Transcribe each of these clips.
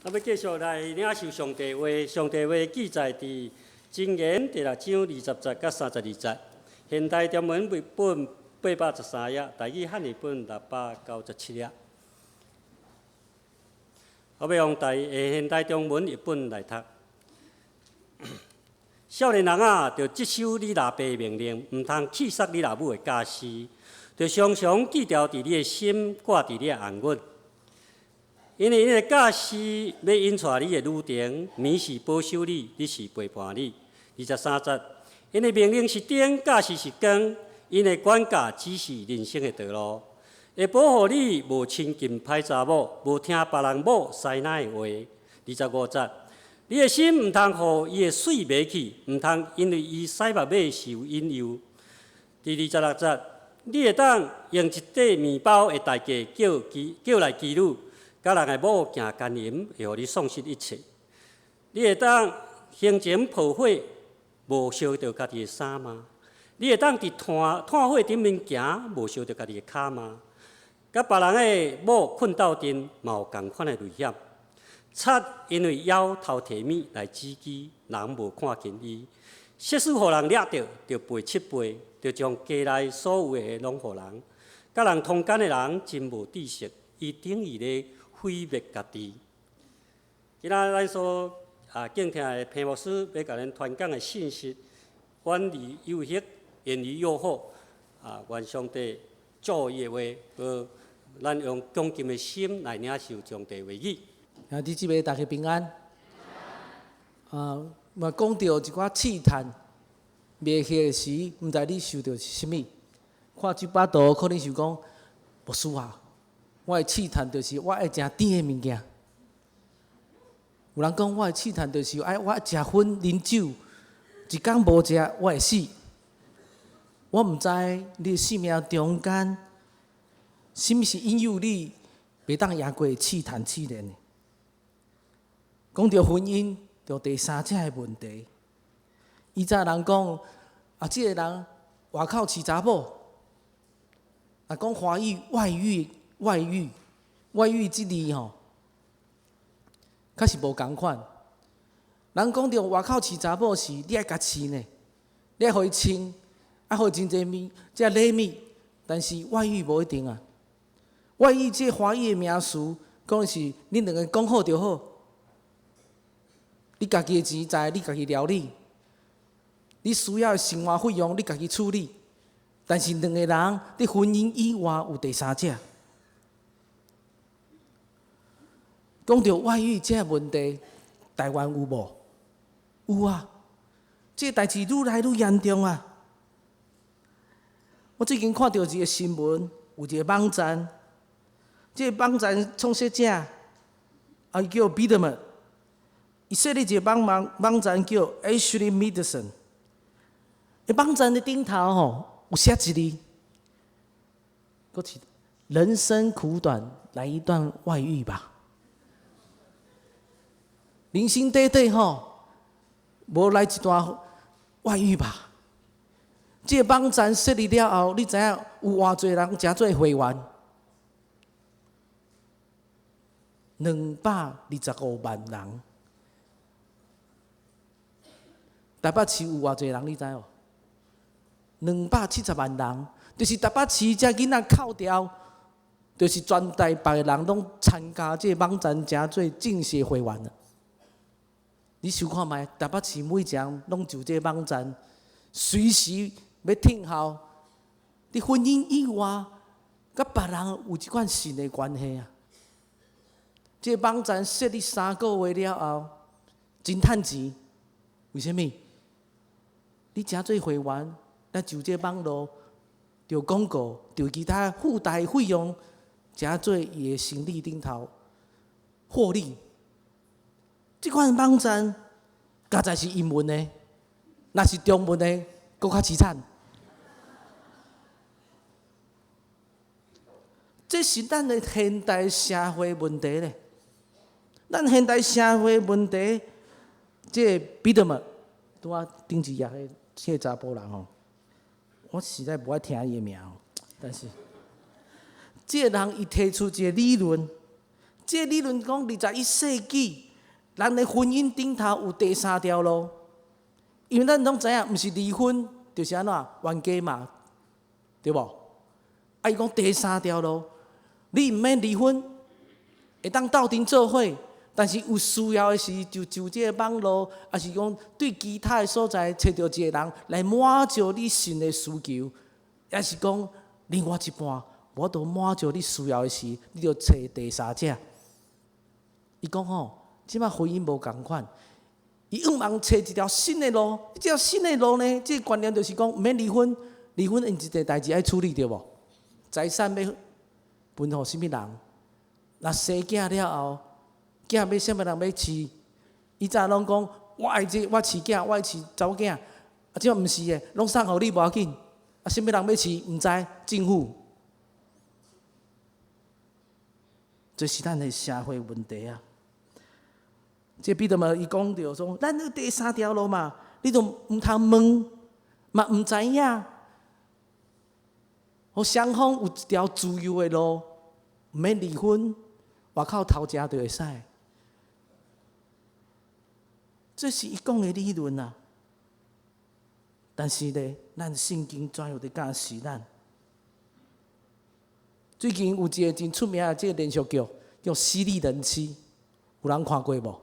要继续来领受上帝话，上帝话记载伫箴言第6章20节甲32节。现代中文译本813页，台语汉译本697页。我要用现代中文译本来读。少年人啊，着接守你老爸的命令，毋通气杀你老母的家事，着常常记牢伫你的心，挂伫你的红阮。因为你的教师要引带你的女庭，眠是保守你，你是陪伴你。23节，因的命令是灯，教示是光，因的管教指示人生的道路，会保护你无亲近歹查某，无听别人某师奶的话。25节，你的心毋通互伊的水迷去，毋通因为伊屎目尾受引诱。26节，你会当用一块面包的代价叫来妓女。甲人的某行奸淫，会互你丧失一切。你会当行前破火，无烧着家己的衫吗？你会当伫炭火顶面行，无烧着家己的骹吗？甲别人的某困斗阵，嘛有共款的危险。贼因为枵偷摕物来指击，人无看见伊。设使互人掠着，就赔7倍，就将家内所有的拢互人。甲人通奸的人真无知识，伊等于咧毁灭家己。今仔咱所敬听的屏牧师要甲咱传讲的信息，远离诱惑，远离诱惑。愿上帝祝伊的话，和咱用恭敬的心来领受上帝话语。兄弟姊妹，大家平安。嘛讲到一寡试探灭去的时，毋知你受到是啥物？看这把图，可能想讲，牧师啊。我的试探就是我爱食甜的物件。有人讲我的试探就是我爱食薰啉酒，一天无食我会死。我毋知你生命中间，什么是引诱你袂当赢过试探试炼的？讲到婚姻，就第三者的问题。以前人讲即个人外口饲查某，讲华语外遇即字吼，确实无共款。人讲着外口饲查某是，你爱甲饲呢，你爱互伊亲，爱互伊真侪物，即礼物。但是外遇无一定啊。外遇即华语的名词，讲的是恁两个讲好就好。你家己的钱财，你家己料理；你需要的生活费用，你家己处理。但是两个人伫婚姻以外有第三者。讲到外遇这个问题，台湾有无？有啊，这个代志愈来愈严重啊！我最近看到一个新闻，有一个网站，这个网站创设者伊叫 Biderman， 伊设立一个网站叫 Ashley Madison。网站的顶头吼有写一字，搁是人生苦短，来一段外遇吧。人生短短吼，无来一段外遇吧。这个网站设立了后，你知影有偌侪人加做会员？225万人。台北市有偌侪人？你知无？270万人，就是台北市遮囡仔扣掉，就是全台北的人拢参加这个网站，加做正式会员了。你想看觅？台北市每一项拢就这网站，随时要听候。伫婚姻以外，甲别人有一款新的关系啊。这网站设立3个月了后，真趁钱。为什么？你加做会员，咱就这网络，着广告，着其他附带费用，加做伊的生理顶头获利。这款网站，加在是英文的，若是中文的，搁较凄惨。这是咱的现代社会问题咧。咱现代社会问题，这彼得们，拄仔顶一页迄个查甫人吼，我实在不爱听伊的名，但是这个人伊提出一个理论。这理论讲21世纪，咱的婚姻顶头有第三条路，因为咱拢知影，毋是离婚就是安怎冤家嘛，对无？伊讲第三条路，你毋免离婚，会当斗阵做伙，但是有需要的时就这个网络，还是讲对其他的所在找到一个人来满足你心的需求，也是讲另外一半，我都满足你需要的时，你就找第三者。伊讲吼，即摆婚姻无共款，伊往忙找一条新的路。这条新的路呢，这个观念就是讲，毋免离婚，离婚因一个代志爱处理着无？财产要分互什么人？若生囝了后，囝要什么人要饲？以前拢讲我爱这，我饲囝，我爱饲查某囝，即摆毋是的，拢送互你无要紧。什么人要饲？毋知，政府。这是咱的社会问题啊！这彼得嘛，伊讲着说，咱这第三条路嘛，你都毋通问，嘛毋知影。互双方有一条自由的路，毋免离婚，外口偷食就会使。这是伊讲的理论啊。但是呢，咱圣经怎样伫教示咱？最近有一个真出名的这个连续剧，叫《犀利人妻》，有人看过无？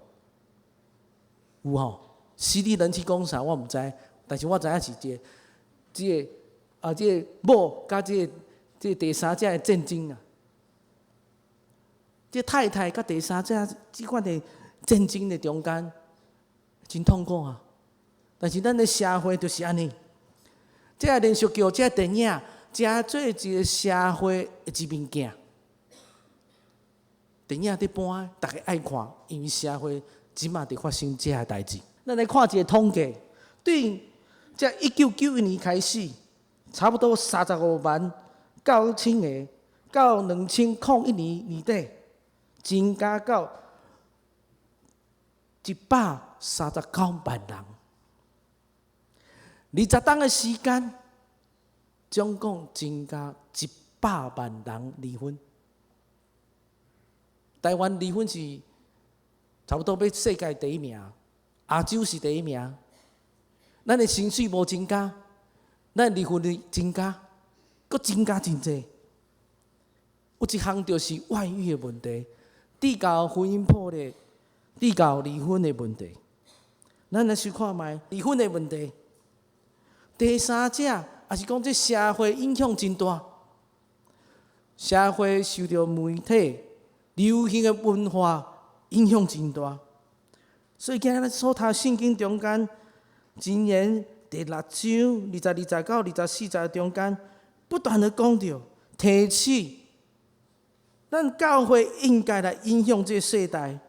有吼，《犀利人妻》讲啥我毋知，但是我知影是这个某甲这个第三者的战争啊。这太太甲第三者即款的战争的中间，真痛苦啊！但是咱的社会就是安尼，这个连续剧、这个电影，真做一个社会的一面镜。电影伫播，大家爱看，因为社会即马伫发生这个代志。咱来看一个统计，对这1991年开始，差不多35.9万个，到2001年年底，增加到139万人。20冬的时间，总共增加100万人离婚。台湾离婚是差不多要世界第一名，亚洲是第一名。咱的薪水无增加，咱离婚率增加，佫增加真济。有一项就是外遇的问题，递到婚姻破裂，递到离婚的问题。咱来想看卖离婚的问题。第三者，也是讲这社会影响真大，社会受到媒体、流行的文化影响真大。所以今日所读圣经中间，箴言第6章20到24节中间，不断的讲到提起，咱教会应该来影响这世代，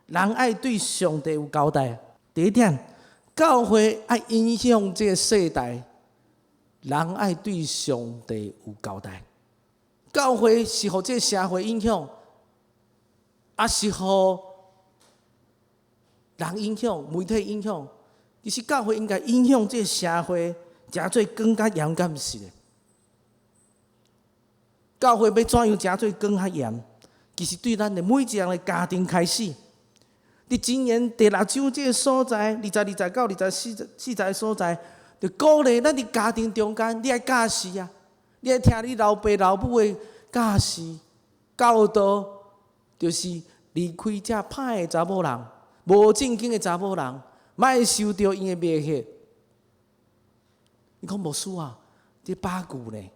人爱对上帝有交代。第一点。教会爱影响这个世代，人爱对上帝有交代。教会是互这个社会影响，也是互人影响、媒体影响。其实教会应该影响这个社会，诚做更较严，敢毋是的？教会要怎样诚做更较严？其实对咱的每一个人的家庭开始。伫箴言第6章这个所在，20到24节的所在，就鼓励咱伫家庭中间，你爱教示啊，你爱听你老爸老母的教示教导，就是离开这歹的查某人、无正经的查某人，莫受到因的迷惑。你讲无输啊？这八句呢？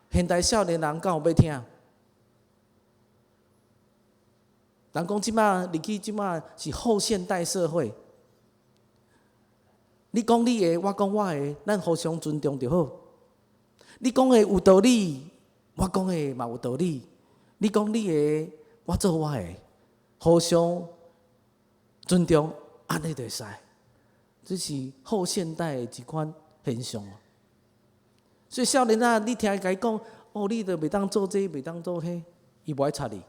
现代少年人敢有要听？人讲即马入去，即马是后现代社会。你讲你的，我讲我的，咱互相尊重就好。你讲的有道理，我讲的嘛有道理。你讲你的，我做我的，互相尊重，安尼就会使。这是后现代的一款现象。所以少年仔，你听伊甲伊讲，哦，你著袂当做这，袂当做迄，伊无爱插你。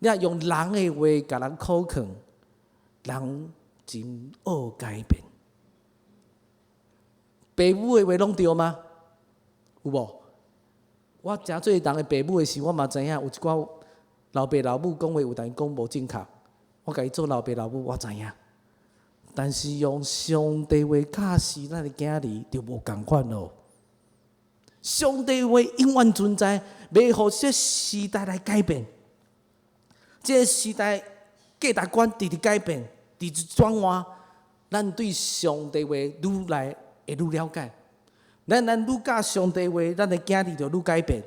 你若用人的话甲人口劝，人真恶改变。父母的话拢对吗？有无？我诚做人的父母的时，我嘛知影有一寡老爸老母讲话有当讲无正确，我家己做老爸老母，我知影。但是用上帝话教示咱的囝儿，就无共款咯。上帝话永远存在，袂互这时代来改变。这时代价值观直直改变，直直转换，咱对上帝话愈来会愈了解。咱愈教上帝话，咱的囝儿就愈改变。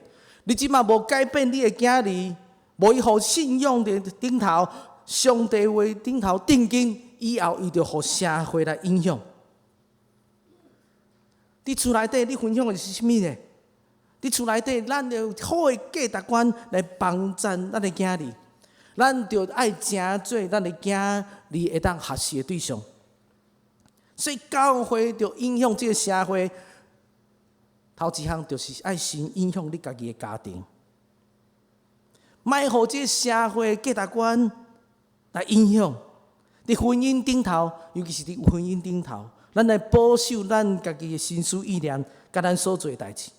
你即马无改变你的囝儿，无伊互信仰的顶头，上帝话顶头定睛，以后伊就互社会来影响。伫厝内底，你分享的是啥物呢？伫厝内底，咱要有好的价值观来帮衬咱的囝儿，咱就爱诚做咱的囝儿会当学习的对象。所以教会就影响这个社会。头一项就是爱先影响你家己的家庭，莫互这社会价值观来影响。伫婚姻顶头，尤其是伫婚姻顶头，咱来保守咱家己的心思意念，甲咱所做的代志。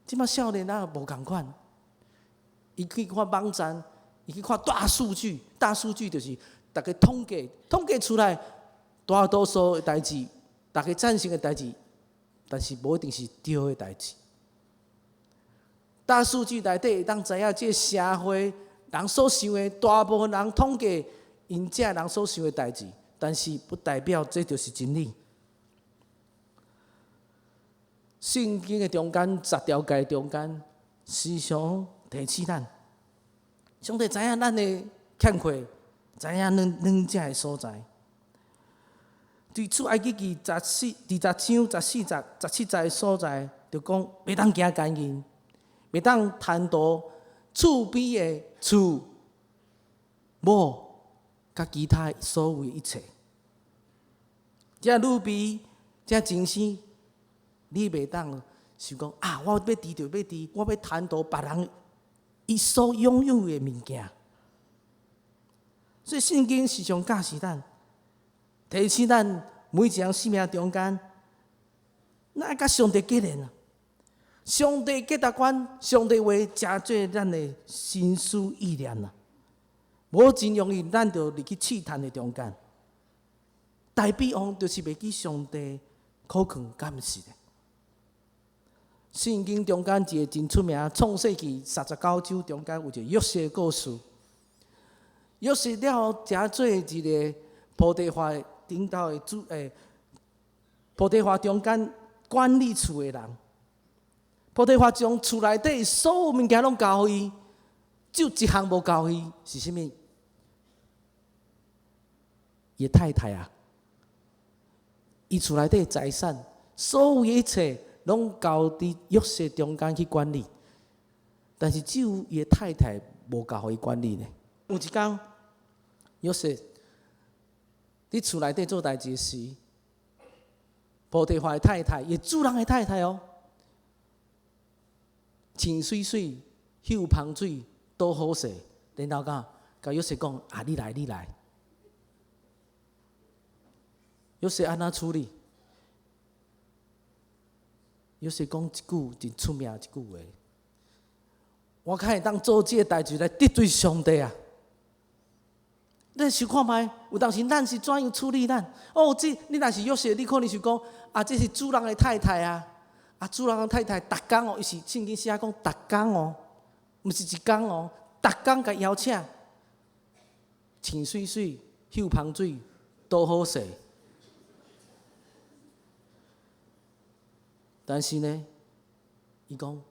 即摆少年啊，无共款，伊去看网站，伊去看大数据，大数据就是大家统计出来，大多数的代志，大家赞成的代志。但是无一定是对的代志。大数据内底会当知影，这社会人所想的，大部分人统计因这人所想的代志，但是不代表这就是真理。圣经的中间10条诫中间，时常提醒咱，上帝知影咱的欠缺，知影软弱的所在。伫出埃及记第10章14节所在，就讲袂当行奸淫，袂当贪图厝边的厝、某，甲其他所有一切。这女婢，这精神，你袂当想讲啊！我要低就要低，我要贪图别人伊所拥有的物件。所以圣经时常教示咱。提醒咱每一项生命中间，咱甲上帝结连啊！上帝价值观、上帝话，真做咱的心思意念啊！无真容易，咱就入去试探的中间。大比方就是袂记上帝可肯感谢的。圣经中间一个真出名，创世纪39章中间有一个约瑟的故事。约瑟了，真做一个波提华顶头的波提华中间管理厝的人。波提华将厝内底所有物件拢交予伊，只有一项无交予伊，是啥物？伊太太啊，伊厝内底财产，所有一切拢交伫约瑟中间去管理，但是只有伊太太无交予伊管理呢。有一天，约瑟伫厝内底做代志时，波提华的太太，伊主人的太太哦，穿水水、嗅香水、倒好势，然后甲约瑟讲：啊，你来，你来。约瑟安怎处理？约瑟讲一句真出名一句话：我较会当做这个代志来得罪上帝啊！咱想看觅，有当时咱是怎样处理咱？哦，你若是约瑟，你可能是讲啊，这是主人的太太啊，啊，主人的太太，逐工哦，伊是圣经写讲逐工哦，毋是一工哦，逐工甲邀请，穿水水、嗅香水，倒好势。但是呢，伊讲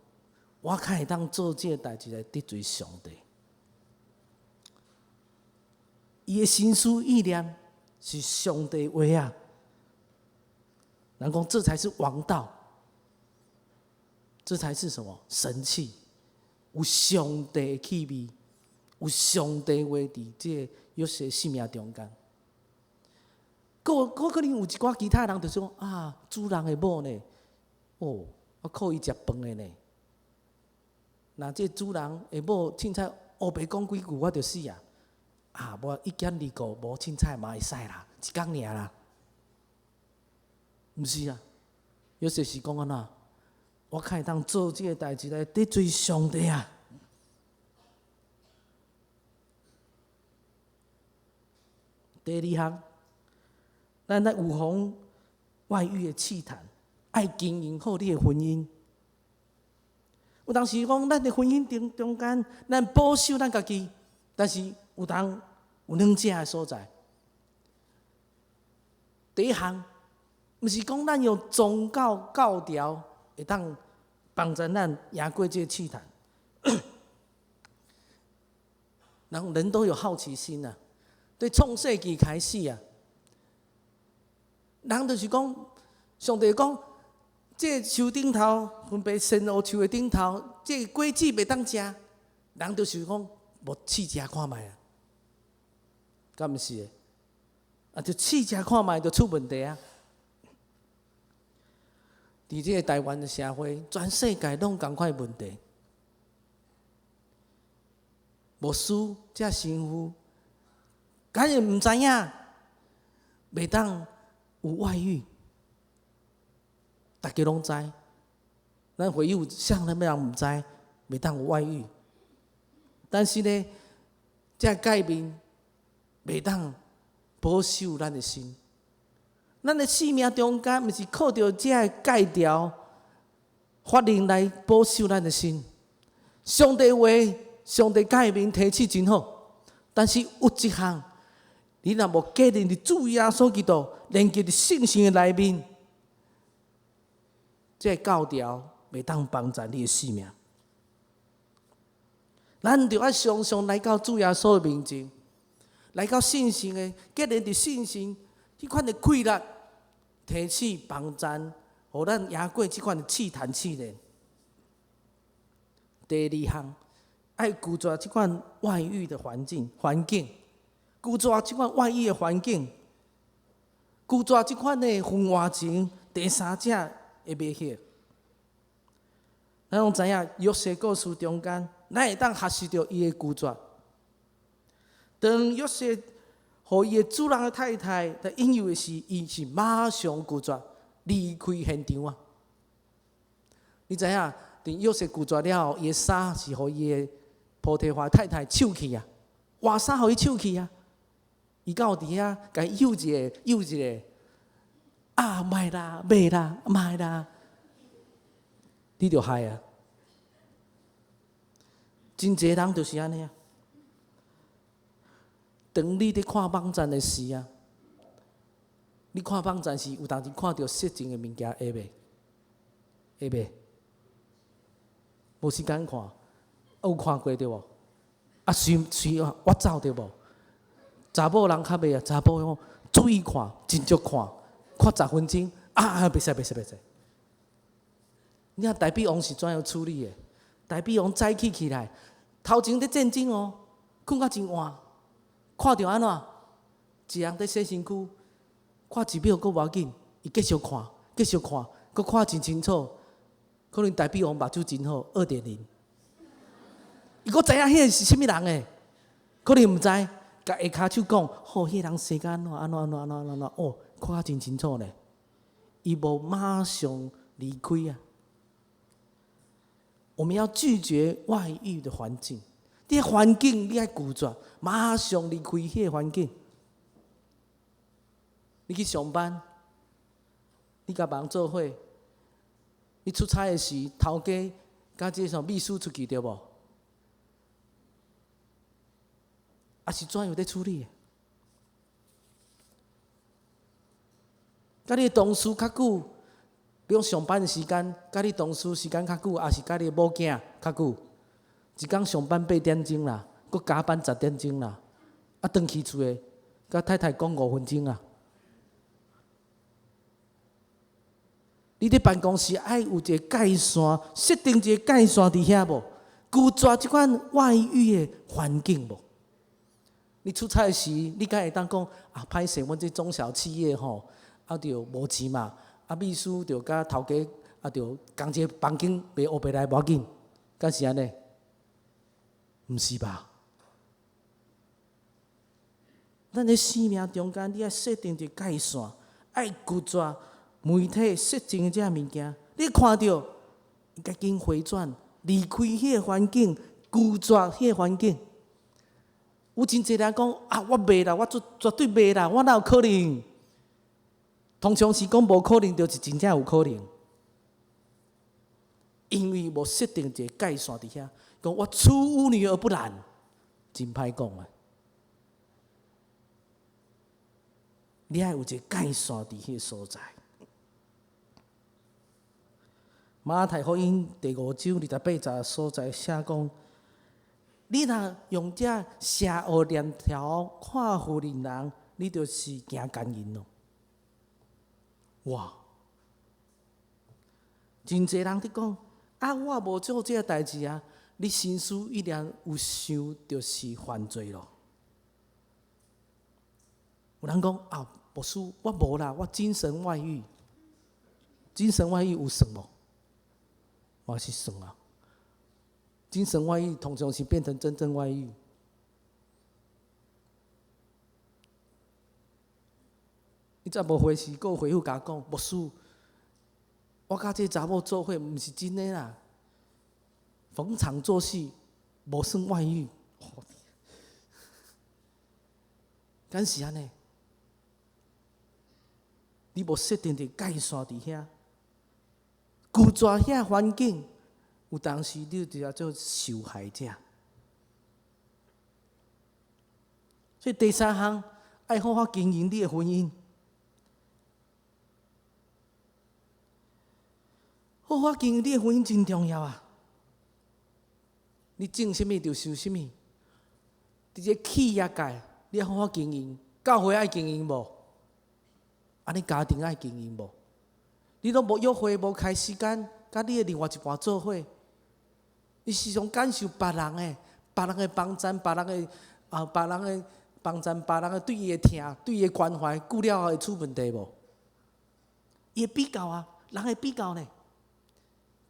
我较会当做这个代志来得罪上帝。伊的心思意念是上帝话啊，人讲这才是王道，这才是什么神器？有上帝的气味，有上帝话伫这约瑟生命中间。可能有一寡其他人就说啊，主人的某呢？哦，我靠伊食饭的呢。那这主人的某凊彩黑白讲几句，我就死啊！啊，无1减2个，无凊彩嘛会使啦，一工尔啦。毋是啊，有时是讲安怎？我较会当做这个代志来得罪上帝啊！第二项，咱来预防外遇的试探，爱经营好你的婚姻。有当时讲，咱的婚姻中间，咱保守咱家己，但是有当有两者的所在。第一项，毋是讲咱用宗教条会当帮助咱赢过这个试探。人都有好奇心啊，对创世纪开始啊，人就是讲，上帝讲，这树顶头分别善恶树的顶头，这果子袂当食，人就是讲，无试食看卖啊，敢毋是的？啊，就试食看卖，就出问题啊！伫这个台湾的社会，全世界拢同款问题。牧师、这神父，敢会毋知影，袂当有外遇，大家拢知。咱会友像咱人毋知，袂当有外遇。但是呢，这界面袂当保守咱的心。咱的生命中间，毋是靠着这戒条、法令来保守咱的心。上帝话。上帝界面提起真好，但是有一项，你若无建立伫主耶稣基督连接伫信心的内面，这教条袂当帮助你的生命。咱就要常常来到主耶稣的面前，来到信心的建立伫信心这款的规律，提起帮助，互咱赢过这款的试探试炼。第二项。爱拒绝这款外遇的环境，拒绝这款外遇的环境，拒绝这款的婚外情，第三者的威胁。咱拢知影约瑟故事中间，咱会当学习到伊的拒绝。当约瑟互伊的主人的太太在引诱的时，伊是马上拒绝，离开现场啊！你知影，当约瑟拒绝了后，伊的衫是互伊的波提华太太抢去啊，换衫互伊抢去啊！伊到伫遐，甲伊诱一个，啊，卖啦，卖啦，卖啦，你着害啊！真侪人就是安尼啊。当你伫看网站的时啊，你看网站时有当时看到色情的物件，会袂？会袂？无时间看。有看过对无？啊，随我走对无？查某人较袂啊，查某讲注意看，真足看10分钟啊，袂使。你看台北王是怎样处理的？台北王早起来，头前在战争哦，困到真晚，看到安怎？一人在洗身躯，看1秒佫无要紧，伊继续看，佫看真清楚。可能台北王目睭真好，2.0。伊佫知影迄个是啥物人诶？可能毋知，甲下骹手讲，吼，迄个人生甲安怎，哦，看啊真清楚咧。伊无马上离开啊。我们要拒绝外遇的环境，这个环境你要拒绝，马上离开迄个环境。你去上班，你甲别人做伙，你出差的时，头家甲这秘书出去对无？啊是怎样在处理的？甲你同事较久，比如上班的时间，甲你同事时间较久，还是甲你某囝较久？一天上班8点钟啦，佮加班10点钟啦，啊，回去厝诶，甲太太讲5分钟啊。你伫办公室爱有一个界线，设定一个界线伫遐无？拒绝即款外遇的环境无？你出差时，你敢会当讲啊？歹势，阮这中小企业吼，啊，着无钱嘛，啊，秘书着甲头家啊，着共一个房间袂乌白来无要紧，敢是安尼？毋是吧？咱咧生命中间，你爱设定一个界线，爱拒绝媒体色情的这物件。你看到，赶紧回转，离开迄个环境，拒绝迄个环境。有真侪人讲啊，我袂啦，我绝对袂啦，我哪有可能？通常是讲无可能，就是真正有可能。因为无设定一个界线伫遐，讲我出污泥而不染，真歹讲啊！你爱有一个界线伫迄个所在。马太福音第5章28节所在写讲：你若用这邪恶链条看负人人，你就是行奸淫咯。哇！真侪人伫讲啊，我无做这代志啊，你心思一然有想，就是犯罪咯。有人讲啊，牧师，我无啦，我精神外遇。精神外遇有算无？我是算啊。精神外遇通常是变成真正外遇。伊才无回时，佫回复甲我讲，牧师，我甲这查某做伙，毋是真诶啦，逢场作戏，无算外遇。敢是安尼？你无设定一个界线伫遐，拒绝遐环境，有当时你就叫做受害者。所以第三项，爱好好经营你的婚姻。好好经营你的婚姻真重要啊！你种什么就收什么。伫这企业界，你要好好经营，教会爱经营无？啊，你家庭爱经营无？你都无约会，无开时间，甲你的另外一半做伙，你时常感受别人的帮赞，别人的帮赞，别人的对伊的疼，对伊的关怀，久了后会出问题无？伊会比较啊，人会比较呢。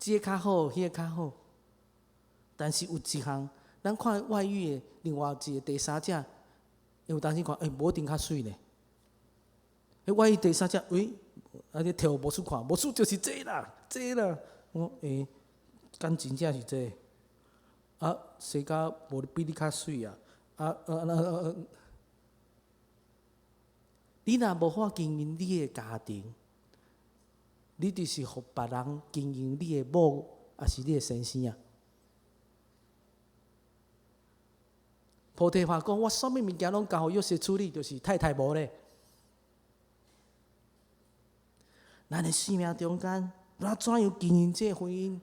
这个较好，迄个较好，但是有一项，咱看外遇的另外一个第三者，有当时看，无一定较水呢。外遇第三者，啊，你摕无数看，无数就是这啦，这啦。我敢真正是这？啊，谁甲无比你较水啊？你若无法经营你的家庭，你就是互别人经营你的某，也是你的先生啊。菩提话讲，我什么物件拢交予约瑟处理，就是太太无咧。咱的生命中间，咱怎样经营这婚姻？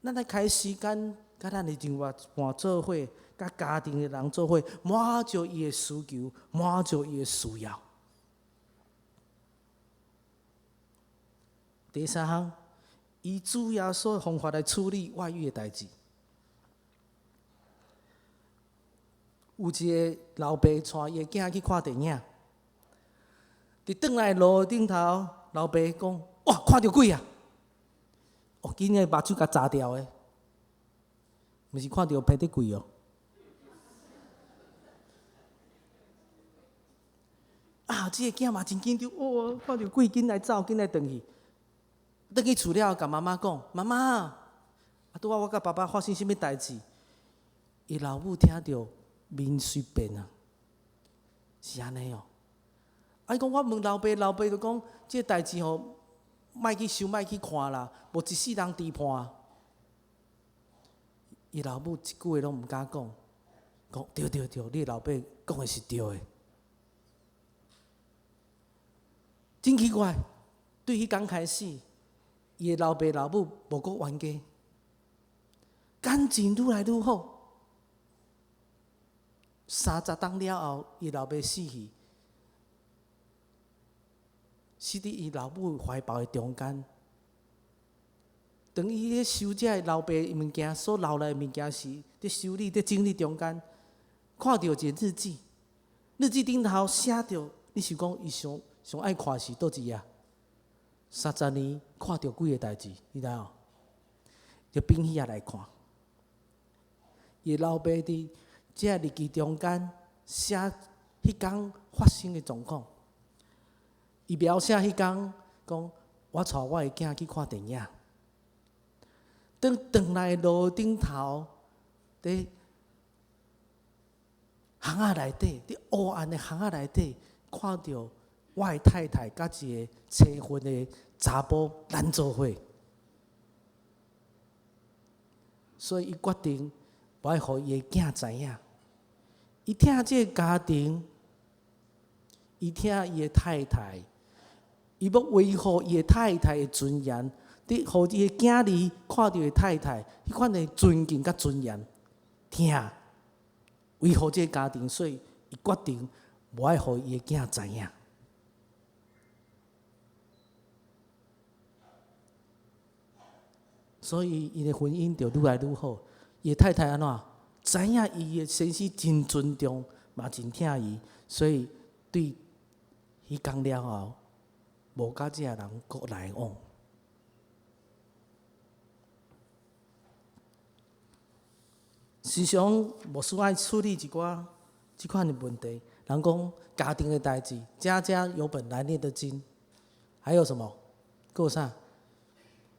咱来开时间，甲咱的另外一半做伙，甲家庭的人做伙，满足伊的需求，满足伊的需要。第三项，以主耶稣的方法来处理外遇的代志。有一个老爸带伊的囝去看电影，伫转来路顶头，老爸讲：“哇，看到鬼啊！”今日目睭甲砸掉的，毋是看到拍得鬼哦。啊，这个囝嘛真紧张，看到鬼，紧来走，紧来转去。转去厝了，甲妈妈讲：“妈妈，啊，拄仔我甲爸爸发生什么代志？”伊老母听到面随变啊，是安尼哦。啊，伊讲我问老爸，老爸就讲：“这代志吼，莫去想，莫去看啦，无一世人知判。”伊老母一句话拢毋敢讲，讲对，你老爸讲的是对的。真奇怪，对迄刚开始。伊的老爸老母无搁冤家，感情愈来愈好。30冬了后，伊老爸死去，死伫伊老母怀抱的中间。当伊咧收这老爸的物件，所留来的物件时，伫修理、伫整理中间，看到一个日记，日记顶头写着，你想讲伊上爱看是倒一页？30年看到几个代志，你知影？就并起来看。伊老爸伫这日记中间写迄天发生的状况。伊描写迄天讲，我带我的囝去看电影，转来路顶头，伫巷仔内底，伫黑暗的巷仔内底，看到我的太太甲一个青婚的查甫咱做伙，所以伊决定不爱互伊的囝知影。伊听这个家庭，伊听伊的太太，伊要维护伊的太太的尊严，伫互伊的囝儿看到伊的太太，迄款的尊敬甲尊严，听维护这个家庭，所以伊决定无爱互伊的囝知影。所以伊的婚姻就愈来愈好。伊的太太安怎？知影伊的先生真尊重，嘛真疼伊，所以对迄天了后，无甲这个人搁来往。时常牧师爱处理一寡即款的问题。人讲家庭的代志，家家有本难念的经。还有什么？还有啥？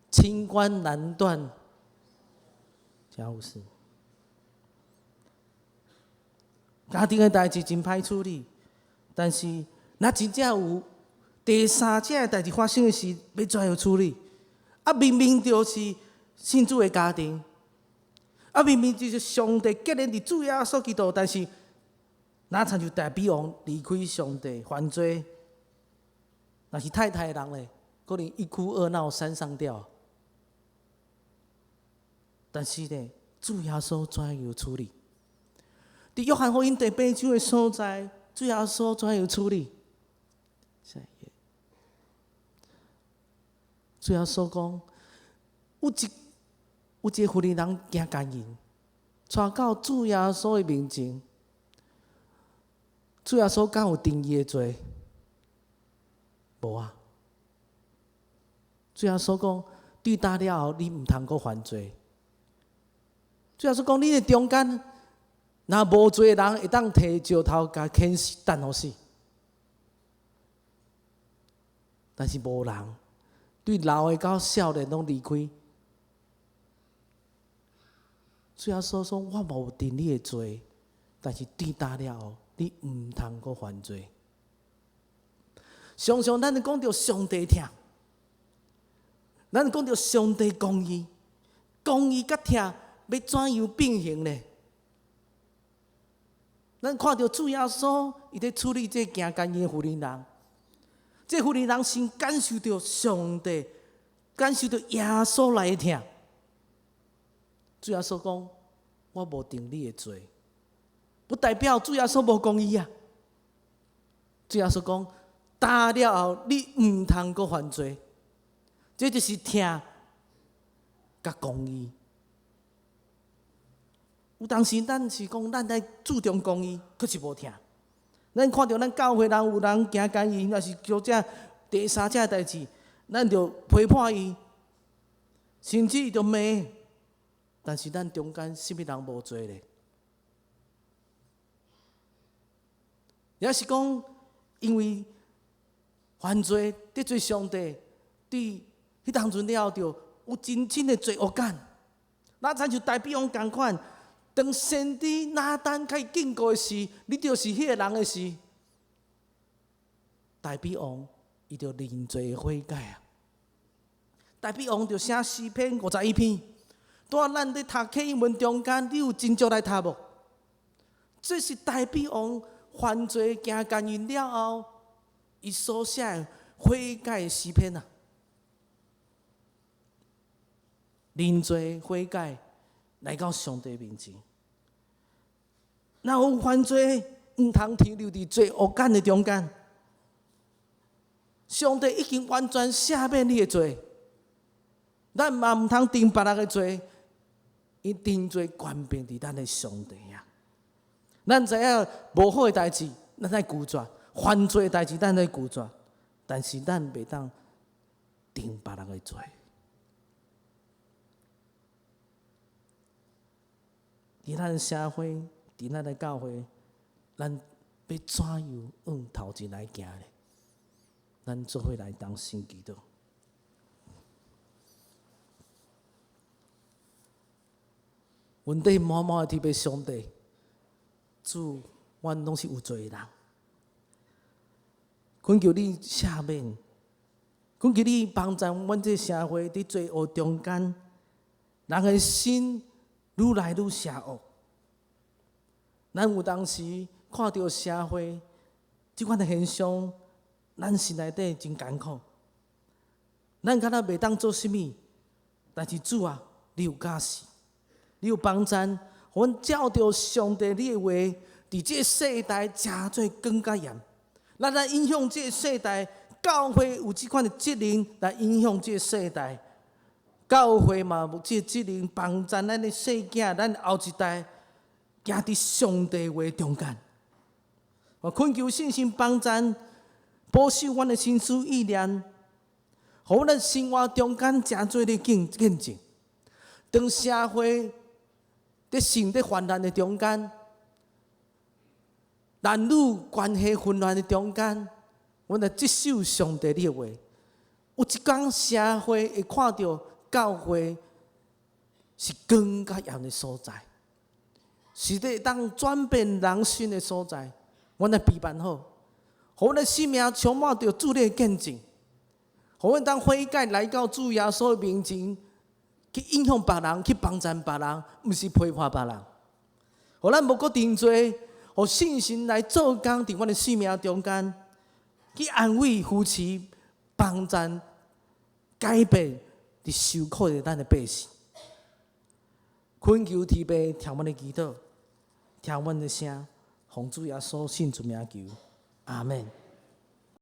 清官难断家务事。家庭的代志真歹处理，但是若真正有第三者的代志发生的时，要怎样处理？明明就是信主的家庭，明明就是上帝结连伫主耶稣基督，但是哪参就大比王离开上帝犯罪？若是太太的人咧，可能一哭二闹三上吊。但是呢，主耶稣怎样处理？伫约翰福音第8章的所在，主耶稣怎样处理？主耶稣讲，有一个妇人行奸淫，带到主耶稣的面前，主耶稣敢有定伊的罪？无啊。主耶稣讲，对答了后，你毋通阁犯罪。主耶稣讲，你的中间若无罪的人会当摕石头甲砍死，等互死。但是无人，对老的到少年拢离开。主耶稣说：“我无定你的罪，但是对答了后，你毋通阁犯罪。”常常咱讲到上帝疼，咱讲到上帝公义，公义甲疼。要怎样并行呢？咱看到主耶稣，伊在处理这行奸淫的妇人人，这妇人人先感受到上帝，感受到耶稣来的疼。主耶稣讲：“我无定你的罪，不代表主耶稣无公义啊。”主耶稣讲：“打了后，你毋通阁犯罪。”这就是疼甲公义。有当时，咱是讲，咱在注重公义，可是无听。咱看到咱教会人有人行奸淫，若是做这第三者代志，咱就批判伊，甚至就骂。但是咱中间什么人无做咧？也是讲，因为犯罪得罪上帝，对迄当阵了就有真正的罪恶感。那咱就大比方同款。当先知拿单开警告的时，你就是迄个人的时，大比王伊就认罪悔改啊！大比王就写诗篇51篇，在咱咧读课英文中间，你有真足来读无？这是大比王犯罪行奸淫了后，伊所写的悔改的诗篇啊！认罪悔改。来到上帝面前，若有犯罪，毋通停留伫罪恶感的中间。上帝已经完全赦免你的罪，咱嘛毋通定别人的罪，伊定罪权柄伫咱的上帝啊。咱知影无好的代志，咱爱拒绝；犯罪的代志，咱爱拒绝。但是咱袂当定别人的罪。伫咱社会，伫咱的教会，咱要怎样往头前来行咧？咱做伙来当信基督。问题满满的提俾上帝，主阮拢是有罪的人。恳求你赦免，恳求你帮助阮这社会伫罪恶中间，人的心愈来愈邪恶。咱有当时看到社会即款的现象，咱心内底真艰苦。咱敢若袂当做啥物，但是主啊，你有假使，你有帮助，互阮照着上帝你的话，伫这世代诚做更加严。咱来影响这世代，教会有即款的责任来影响这世代。教会嘛有这责任帮助咱的细囝，咱后一代行伫上帝话中间。我恳求信心帮助，保守阮的心思意念，互阮的生活中间诚做咧见证。当社会伫性伫泛滥的中间，男女关系混乱的中间，阮来接受上帝的话。有一天社会会看到教会是更加严的所在，是咧当转变人心的所在。阮来备办好，互阮的生命充满着主的见证，互阮当悔改来到主耶稣的面前，去影响别人，去帮助别人，毋是批判别人。互咱无搁定罪，互信心来做工伫阮的生命中间，去安慰夫妻，帮助改变伫受苦的咱的百姓。恳求天父听阮的祈祷，听阮的声，奉主耶稣圣主名求，阿门。